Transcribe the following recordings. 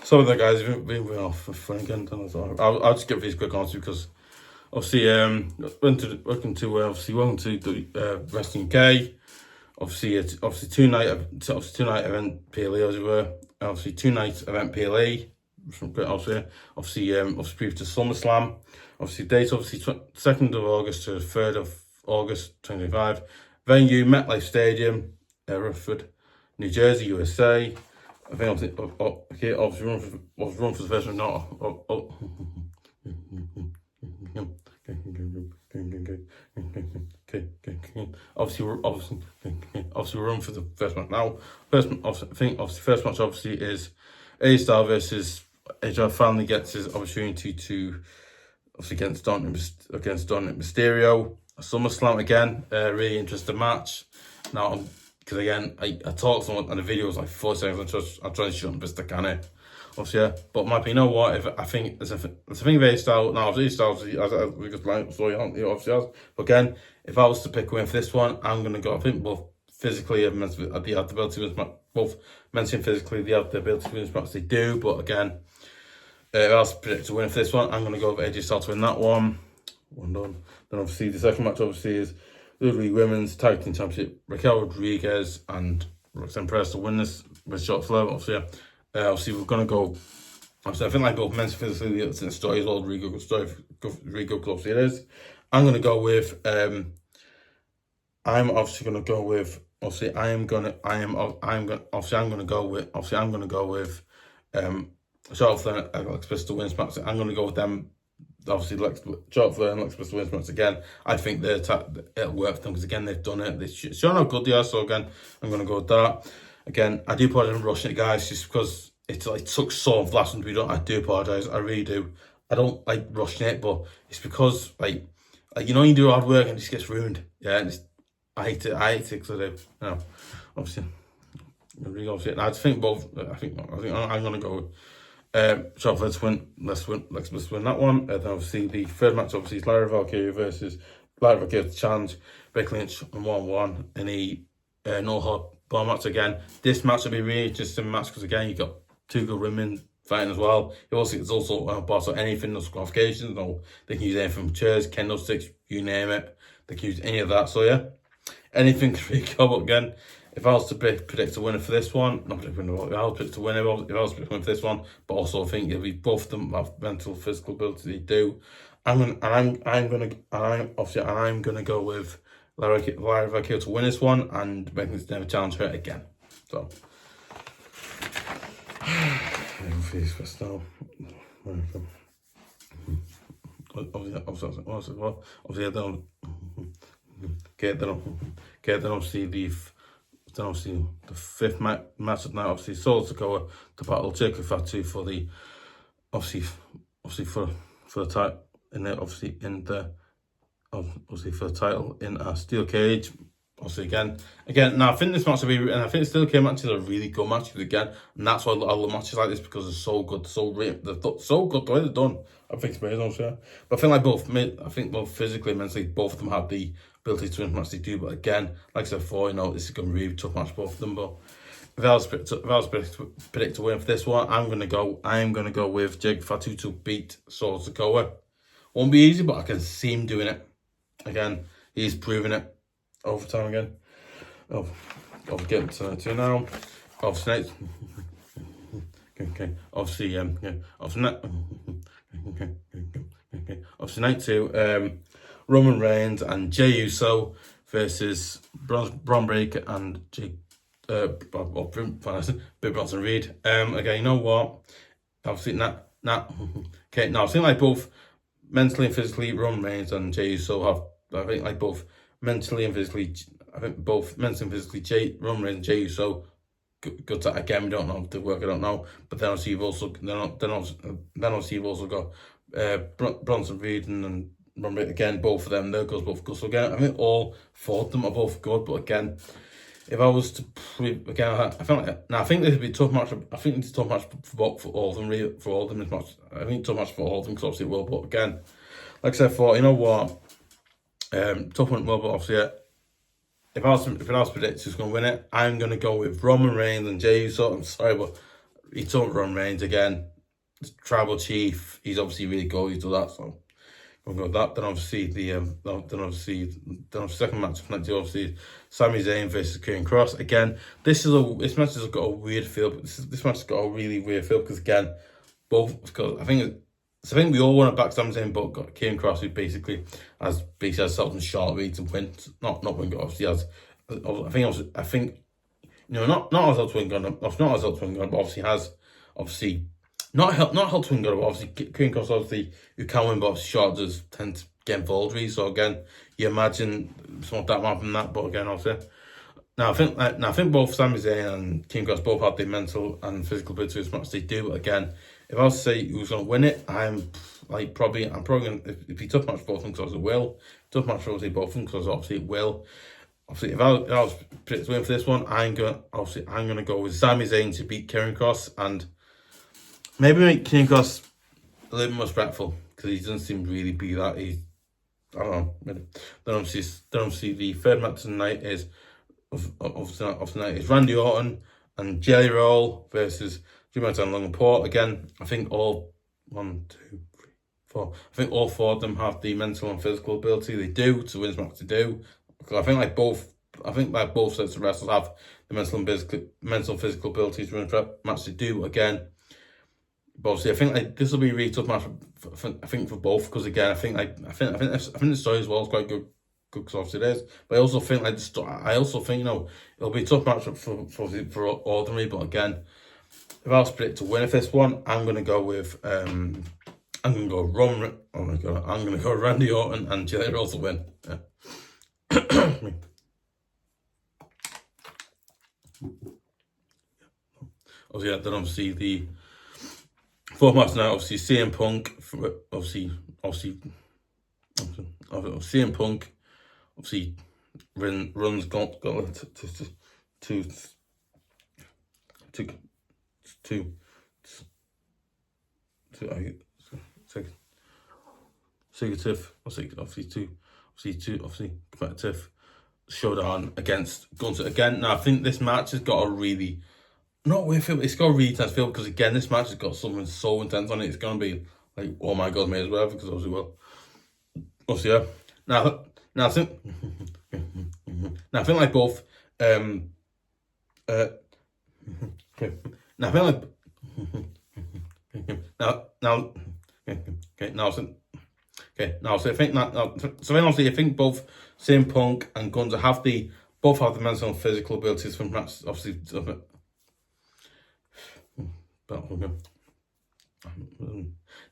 Sorry there guys, we've been off for again. I'll just give these quick answers because obviously welcome to the Wrestling UK. Obviously two night event PLE as it were. Obviously 2 night event PLE. Obviously brief to SummerSlam. Obviously date 2nd of August to 3rd of August 2025. Venue MetLife Stadium, Rutherford, New Jersey, USA. I think obviously run for the first one. Obviously run for the first match now. First match obviously is AJ Styles versus AJ finally gets his opportunity to against dominik mysterio. SummerSlam again, really interesting match. Now, because again, I talked on the video was like 4 seconds. I'm trying to shoot on the best I can. Obviously, yeah. But might be, you know what? If I think it's a thing of AJ Styles. Now, AJ Styles, we just like so he obviously has. But again, if I was to pick a win for this one, I'm gonna go. I think both physically and mentally, they have the ability to win. Both mentally and physically, they have the ability to win this match. They do, but again, if I was to predict a win for this one, I'm gonna go with AJ Styles to win that one. One done. Then obviously the second match obviously is the Women's Tag Team Championship. Raquel Rodriguez and Roxanne Perez to win this with shot Flair. Obviously we're gonna go. Obviously I think like both men's physically the story is all really good story. Really good obviously it is. I'm gonna go with I'm gonna go with Charlotte Flair and Alex Bliss to win this match. I'm gonna go with them. Obviously, Charlotte Flair and Alex Bliss to win this match again. I think it'll work for them because again they've done it. They've shown how good they are. So again, I'm gonna go with that. Again, I do apologize for rushing it, guys, just because it like took so long for last one to be done. I do apologize. I really do. I don't like rushing it, but it's because like you know you do hard work and it just gets ruined. Yeah, and I hate it. Because I do. You know, obviously. And I think both. I think I'm gonna go with Charlotte Flair to win. Let's win that one. Then obviously the third match obviously is Lyra Valkyria versus Lyra Valkyria to challenge Becky Lynch on 1-1 in a no hold bar match again. This match will be really interesting match because again you got 2 good women fighting as well. It's also a bar, so anything, no qualifications, no, they can use anything from chairs, kendo sticks, you name it. They can use any of that. So yeah, anything can really go. But again, if I was to predict a winner for this one, not predict a winner, if I was to predict a winner, if I was to predict a winner for this one, but also I think it'll be both of them have mental, physical ability. They do. I'm gonna go with Lyra Valkyria to win this one and Becky to never challenge her again. So. Then obviously the fifth match of night, obviously sikoa to battle Jacob Fatu for the for the title for the title in a steel cage. Obviously again. Now I think this match will be, and I think steel cage matches are a really good match again, and that's why I love matches like this because they're so good, so good the way they're done. I think it's amazing, yeah. But I think both physically and mentally, both of them have the ability to win match they do. But again, like I said before, you know, this is going to be a really tough match, both of them. But if I was to predict a win for this one, I'm gonna go with Jacob Fatu to beat sikoa. Won't be easy, but I can see him doing it. Again, he's proving it over time again. I'll get to now. Obviously, Obviously, night 2, Roman Reigns and Jey USO versus Bron Breakker and Bronson Reed. Again, you know what? Obviously, okay. Now, I think like both mentally and physically, Roman Reigns and Jey USO have. I think like both mentally and physically. Roman Reigns and Jey USO. Good to, again, we don't know the work. I don't know, but then obviously you've also got Bronson Reed and again, both of them, they're both good. So again, I think all 4 of them are both good. But again, if I was to I think this would be a tough match. I think it's a tough match for all of them. Really, for all of them, this match. I think it's a tough match for all of them because obviously it will. But again, like I said, you know what, tough one. Well, but obviously, yeah, if I was to predict who's going to win it, I'm going to go with Roman Reigns and Jey USO. I'm sorry, but he took Roman Reigns again. Tribal Chief, he's obviously really good. He's done that, so we'll go with that. Then obviously the second match of night two, obviously Sami Zayn versus Karrion Kross. Again, this match has got a weird feel, but this match has got a really weird feel because again, because I think we all want to back Sami Zayn, but got Karrion Kross who basically has something short way to win, not win, but obviously has. I think not as helped win gun, not as helped win gun, but obviously has not helped win gun, but obviously Karrion Kross obviously who can win, but obviously short does tend to get involved really. So again, you imagine some of that might happen that, but again obviously. Now I think both Sami Zayn and Karrion Kross both have the mental and physical ability as much as they do. But again, if I was to say who's going to win it, I'm probably going to, if he tough match both of them because it will. Tough match obviously both of them because obviously it will. Obviously, if I was to win for this one, I'm gonna go with Sami Zayn to beat Karrion Kross and maybe make Karrion Kross a little more respectful because he doesn't seem to really be that. I don't know. Then obviously the third match tonight is Randy Orton and Jelly Roll versus Drew McIntyre and Logan Paul. Again, I think all 1, 2, 3, 4. I think all four of them have the mental and physical ability. They do to win this match. They do. Because I think both sets of wrestlers have the mental physical abilities to win a match. They do again. But obviously, I think this will be a really tough match. For both because again, I think the story as well is quite good because obviously it is. But I also think it'll be a tough match for ordinary. But again, if I was to predict to win this one, I'm gonna go with I'm gonna go Randy Orton and Jelly Roll to win. Yeah. Then obviously the fourth match now, obviously CM Punk, CM Punk, obviously runs gauntlet competitive showdown against Gunther again. Now I think this match has got a really it's got a really intense feel because again this match has got something so intense on it. It's gonna be like, oh my god, may as well because obviously yeah. Now I think like both I think both CM Punk and Gunther have the mental and physical abilities from match. Obviously,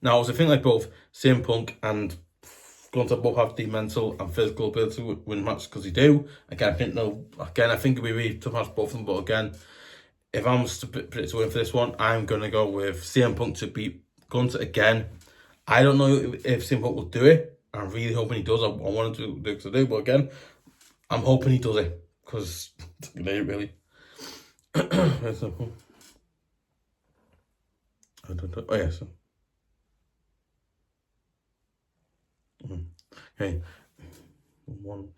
now I think like both CM Punk and Gunther both have the mental and physical ability to win matches because they do. Again, I think it'll be really tough match both of them. But again, if I'm to predict to win for this one, I'm gonna go with CM Punk to beat Gunther again. I don't know if CM Punk will do it. I'm really hoping he does. I want him to do, but again, I'm hoping he does it because they really. I don't know. Oh yeah. So. Okay. 1, 2,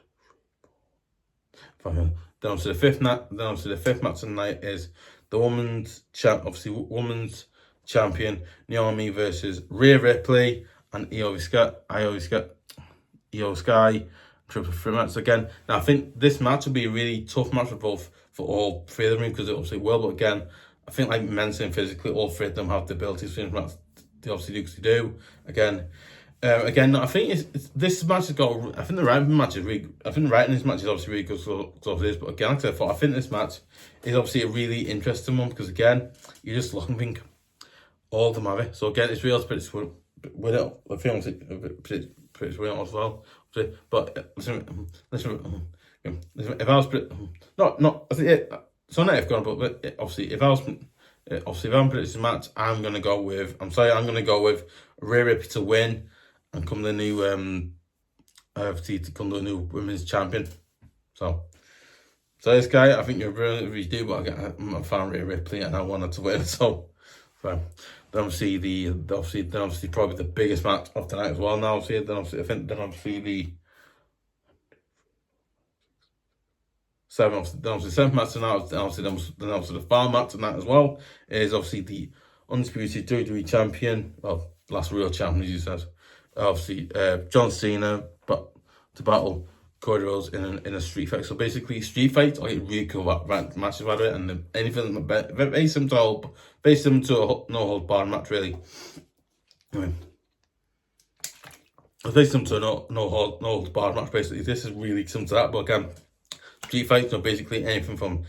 3, 4, 5. Then on to the fifth match. Then on to the fifth match tonight is the women's champion Noami versus Rhea Ripley and Io Sky triple threat match again. Now I think this match will be a really tough match for all three of them because it obviously will. But again, I think like mentally and physically, all three of them have the abilities to match. They obviously do because they do. Again, I think this match has got. I think the writing match is really. I think the writing in this match is obviously really good. So it is. But again, like I thought, I think this match is obviously a really interesting one because again, you just look and think all of them have it. So again, it's real spirits win it. I feel pretty win it as well. But listen, if I was not, I think it's not if gone, but obviously if I'm predicting this match, I'm gonna go with Rhea Ripley to win and become the new women's champion. So this guy, I think you're brilliant if you do, but I'm a fan of Rhea Ripley and I wanted to win. So then obviously probably the biggest match of tonight as well. Now then obviously the the seventh match tonight, obviously the final match tonight as well, is obviously the Undisputed WWE Champion, well, last real champion, as you said, obviously John Cena, but to battle Cody Rhodes in a street fight. So basically, street fights are really cool matches about it, and anything based them to a no hold barred match, really. Anyway, based them to a no hold barred match. Basically, this is really similar to that. But again, street fights are basically anything from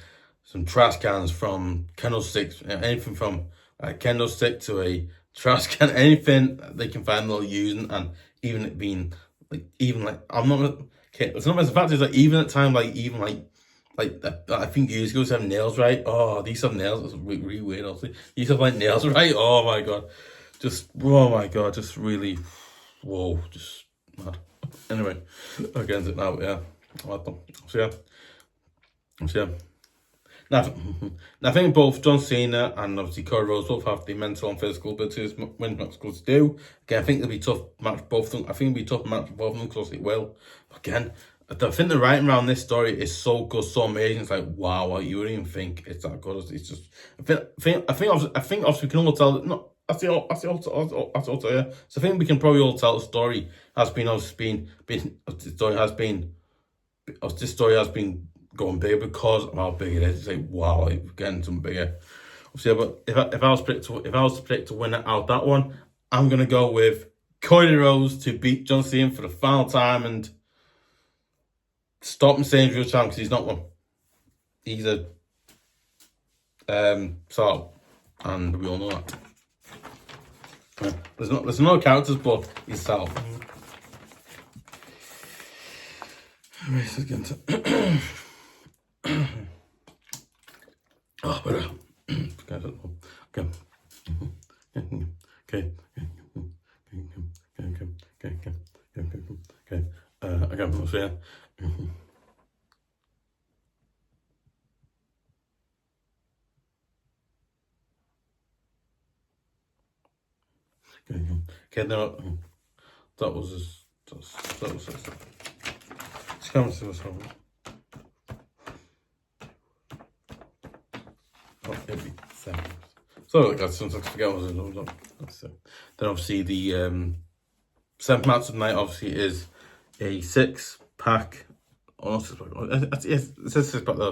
some trash cans, from kendo sticks, anything from a kendo stick to a trash can, anything they can find they'll use, and even it being I'm not. Okay, it's not as fact is like even at time like I think years ago have nails right. Oh, these have nails. It's really weird. Obviously, these have like nails right. Oh my god, just really, whoa, just mad. Anyway, against it now, yeah. So yeah. Now, I think both John Cena and obviously Cody Rhodes both have the mental and physical abilities when not to do. Again, I think it'll be a tough match for both of them. I think it'll be a tough match for both of them because it will. But again, I think the writing around this story is so good, so amazing. It's like, wow, you wouldn't even think it's that good. It's just, I think obviously we can all tell. No, that's the all. Yeah. So I think we can probably all tell the story has been this story has been going bigger because of how big it is. It's like, wow, we're getting some bigger. Obviously, but if I was to predict to win it out that one, I'm gonna go with Cody Rhodes to beat John Cena for the final time and stop him saying he's real champ, because he's not one. He's a and we all know that. Yeah. There's no characters, but he's Sal. Race against it. Oh, but okay. Again, we'll see. Okay, no, that was just, that was just. Let's come to this one. Oh, it'd be 7. So, guys, sometimes I forget what it was. Then, obviously, the 7th match of the night, obviously, is a 6-pack. Oh, not 6-pack. Yes, it says 6-pack there,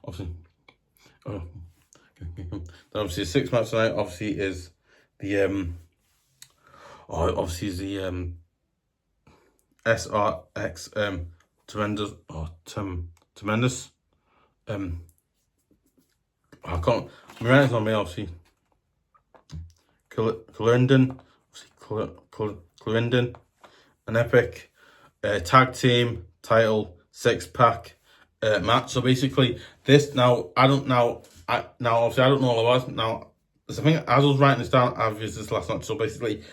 obviously. Oh. Then, obviously, the 6th match of the night, obviously, is the SRX tremendous. I can't. My writing's on me, obviously. Clarendon, an epic tag team title 6-pack match. So basically, this now I don't know all about it. Now, the thing, as I was writing this down, I've used this last match. So basically,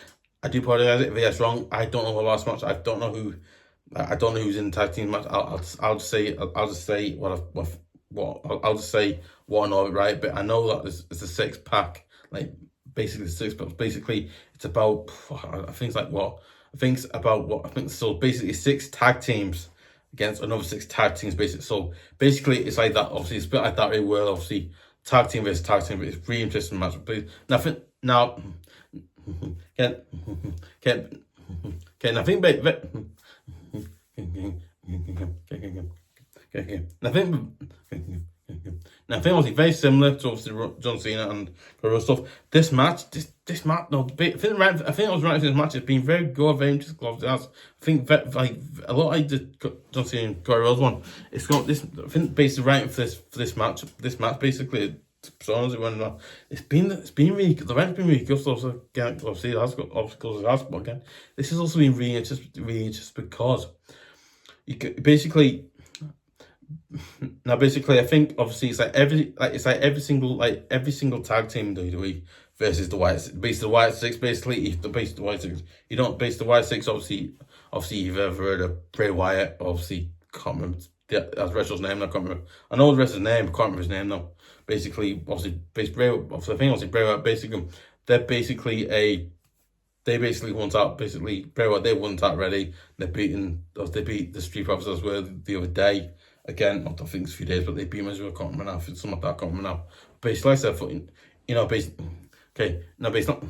I do apologize if it's wrong. I don't know the last match. I don't know who's in the tag team match. I'll just say what I know, right? But I know that it's a 6-pack, like basically 6-pack. Basically, it's about so basically 6 tag teams against another 6 tag teams, basically. So basically, it's like that. Obviously, it's a bit like that really well. Obviously, tag team versus tag team, but it's really interesting match. But nothing now. Nothing was very similar to obviously John Cena and Karrion stuff. This match, no, I think I was right. This match has been very good, very interesting. I think like a lot like the John Cena and Karrion one. It's got this. I think basically right for this match. This match basically. It's been really good. The event's been really good. So again, obviously it has got obstacles. But again, this has also been really interesting because you could, basically. Now, basically, I think obviously it's like every single tag team in WWE versus the White Six. Basically, if the base the White Six, you don't base the White Six. Obviously, you've ever heard of Bray Wyatt. Obviously, can't remember the wrestler's name. I can't remember. I know the wrestler's name. I can't remember his name now. Basically, obviously, Bray Wyatt. Basically, they basically won out. Basically, Bray Wyatt, they won out already. They beat the Street Profits as well the other day. Again, I think it's a few days, but they beat him as well. I can't remember now. Something like that. I can't remember now. But he likes their foot. You know, basically. Okay. No, but it's not.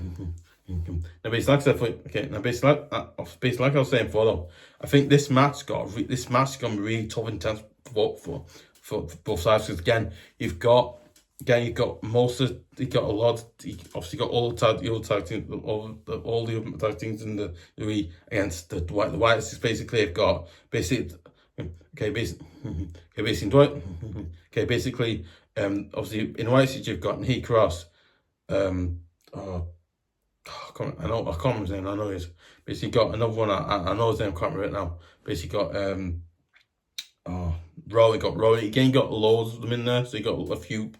No, but it's like their foot. Okay. No, but it's like I was saying before, though. I think this match gonna be really tough, intense for both sides. Because again, you've got a lot. You obviously got all the tag teams, all the other tag teams in the WWE against the Whites. Basically, they've got basically. Basically, obviously in White City you've got He Cross, I can't remember his name. I know he's basically got another one. I know his name. I can't remember it now. Basically got Rowan. Again, you got loads of them in there. So you got a few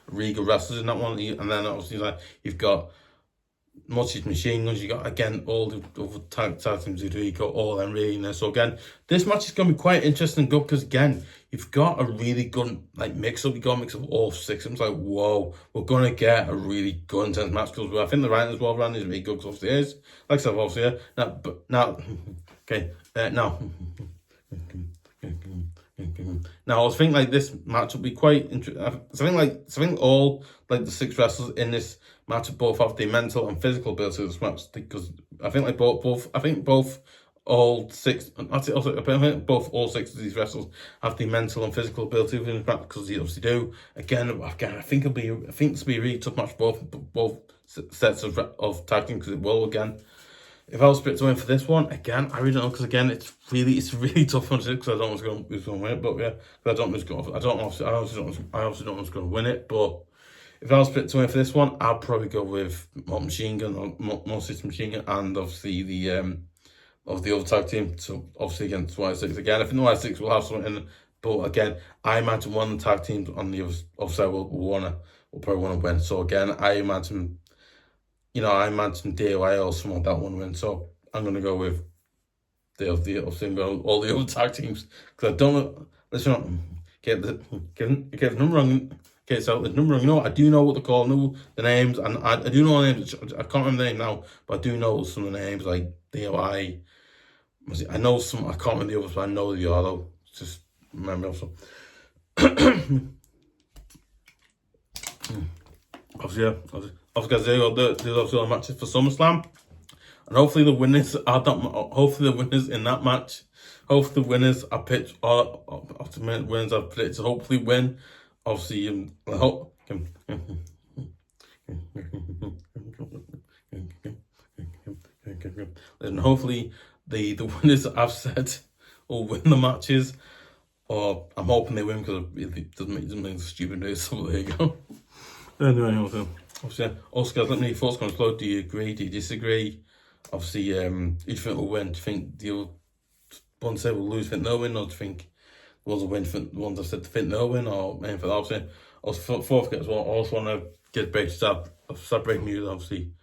really good wrestlers in that one. And then obviously like you've got Machine Guns. You got again all the other tag teams who do. You got all them really in there. So again, this match is going to be quite interesting and good because again, you've got a really good mix up. You got a mix of all six. It's like whoa, we're going to get a really good intense match because I think the writing as well around is really good because obviously it is like I said obviously now Now I was thinking like this match will be quite interesting. I think all like the six wrestlers in this match both have the mental and physical ability of this match because I think like both all six all six of these wrestlers have the mental and physical ability of this match because they obviously do. Again, I think this will be a really tough match both sets of tag team because it will again. If I was picked to win for this one, again, I really don't know because again, it's a really tough one to do because I don't know who's going to win it. But yeah, I obviously don't know who's going to win it. But if I was picked to win for this one, I'd probably go with Machine Gun or Monster Machine Gun, and obviously the of the other tag team. So obviously against White Six again. I think the White Six will have something in, but again, I imagine one of the tag teams on the other side will probably want to win. So again, I imagine DIY or someone like that one win. So I'm going to go with all the other tag teams because I don't know. Listen, get the number wrong. Okay, so the number wrong. You know what? I do know what they're called. I know the names, and I do know the names. I can't remember the name now, but I do know some of the names like DIY. I know some. I can't remember the others, but I know the other. Just remember also. Obviously, guys, there's obviously all matches for SummerSlam, and hopefully the winners are that. Hopefully the winners in that match. Hopefully the winners are picked. Ultimate winners are predicted to hopefully win. Obviously, and hopefully the winners I've said will win the matches. Or I'm hoping they win because it doesn't make stupid news. So there you go. Anyway, obviously, also guys, let me know your thoughts comments below. Do you agree? Do you disagree? Obviously, who do you think will win? Do you think the ones that will lose think they'll win, or do you think the ones that win think the ones that said think they'll win, or anything for that? Obviously, also fourth as well. I also want to get break start breaking news. Obviously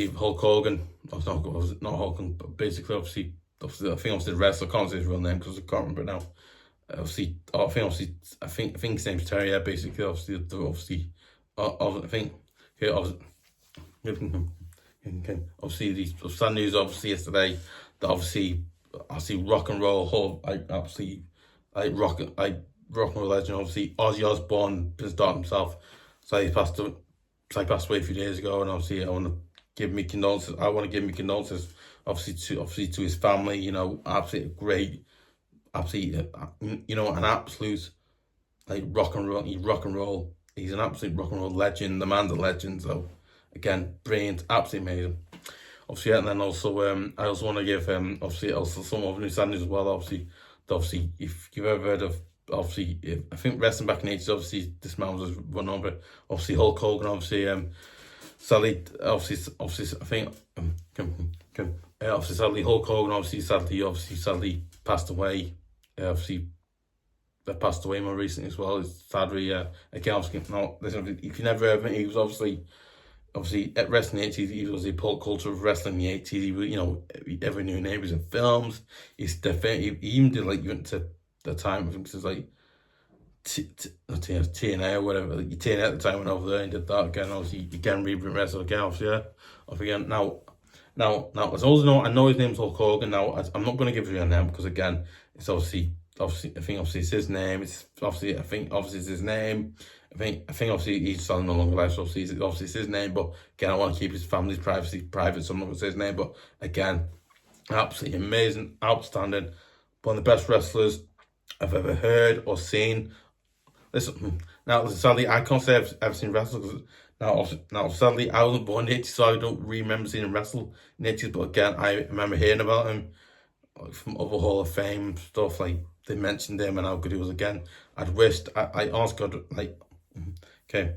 Hulk Hogan. Not Hogan, but basically, obviously, I think the wrestler. I can't say his real name because I can't remember it now. I think his name's Terry. Yeah, basically, obviously, I think. Yeah, obviously, these sad news. Obviously, yesterday, that obviously rock and roll. Rock and roll legend. Obviously, Ozzy Osbourne has died himself. So he passed away a few days ago, and obviously, I want to give me condolences. Obviously to his family. You know, absolutely great. Absolutely, an absolute rock and roll. He's an absolute rock and roll legend. The man's a legend. So again, brilliant, absolutely amazing. Obviously, and then also, I also want to give also some of new standards as well. Obviously, if you've ever heard of I think wrestling back in the 80s, obviously this man was run over. Obviously Hulk Hogan, sadly, sadly Hulk Hogan, sadly passed away. That passed away more recently as well. It's sadly, again, if you never heard of it, he was obviously at wrestling in the 80s. He was the pop culture of wrestling in the 80s. Everyone knew his name. He was in films. He even did you went to the time. I think it was like TNA or whatever. TNA at the time went over there and did that again. Obviously, again, rebrand wrestle again. Obviously, again now, as always, I know his name's Hulk Hogan. Now, I'm not going to give you a name because again, it's obviously obviously, I think obviously it's his name. It's obviously, I think obviously it's his name. I think obviously he's selling no longer life, so obviously it's his name. But again, I want to keep his family's privacy private, so I'm not going to say his name. But again, absolutely amazing, outstanding, one of the best wrestlers I've ever heard or seen. Listen, now sadly I can't say I've ever seen wrestle because now sadly I wasn't born in the 80s, so I don't remember seeing him wrestle in the 80s. But again, I remember hearing about him like, from other Hall of Fame stuff. Like they mentioned him and how good he was. Again, I'd wished I asked God like, okay,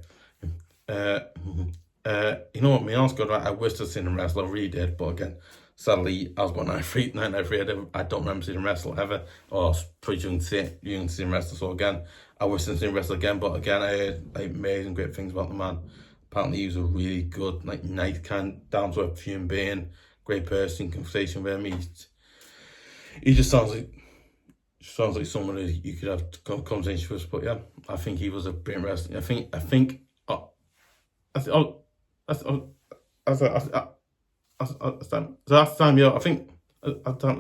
you know what? Me asked God, right? I wished I'd seen him wrestle. I really did, but again, sadly, I was born 1993. I don't remember seeing him wrestle ever, or pretty young to see him wrestle. So again, I wish I'd seen him wrestle again. But again, I heard like amazing, great things about the man. Apparently, he was a really good, like nice, kind, down to earth human being, great person. Conversation with him, he just sounds like someone who you could have conversation with. But yeah, I think he was a brilliant wrestler. I think. So that's time, yeah. I think at that time,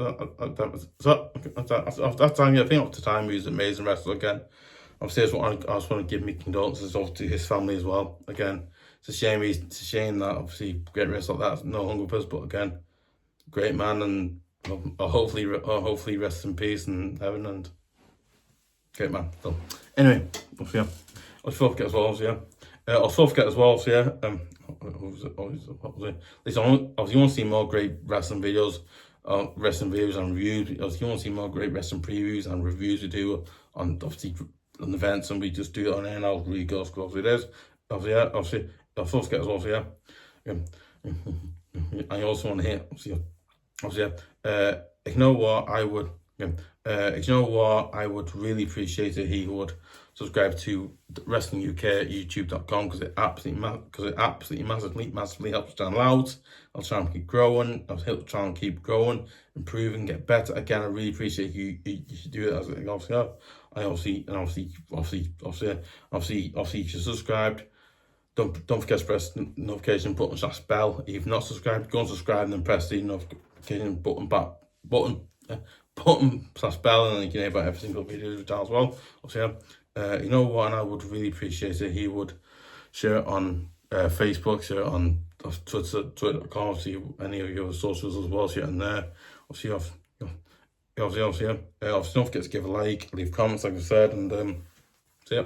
yeah. I think at the time he was an amazing wrestler. Again, obviously, I just want to give me condolences to his family as well. Again, it's a shame that obviously great wrestler like that's no longer with us. But again, great man, and hopefully rest in peace in heaven, and great man. So anyway, yeah, let's forget as well. So yeah. Also forget as well, so yeah, listen, obviously you want to see more great wrestling videos and reviews. If you want to see more great wrestling previews and reviews we do on obviously on events, and we just do it on air now, really goes because it is. Obviously, also forget as well, so yeah. I also want to hear, obviously, you know what, I would really appreciate it. He would subscribe to Wrestling UK YouTube.com because it absolutely massively helps channel out. I'll try and keep growing. Improving, get better. Again, I really appreciate you should do it as obviously you should subscribe. Don't forget to press the notification button / bell. If you've not subscribed, go and subscribe and then press the notification button / bell, and then you can hear about every single video we've done as well. Obviously, you know what, and I would really appreciate it. He would share it on Facebook, share it on Twitter.com, obviously any of your socials as well, share it on there. Obviously, don't forget to give a like, leave comments, like I said, and so yeah.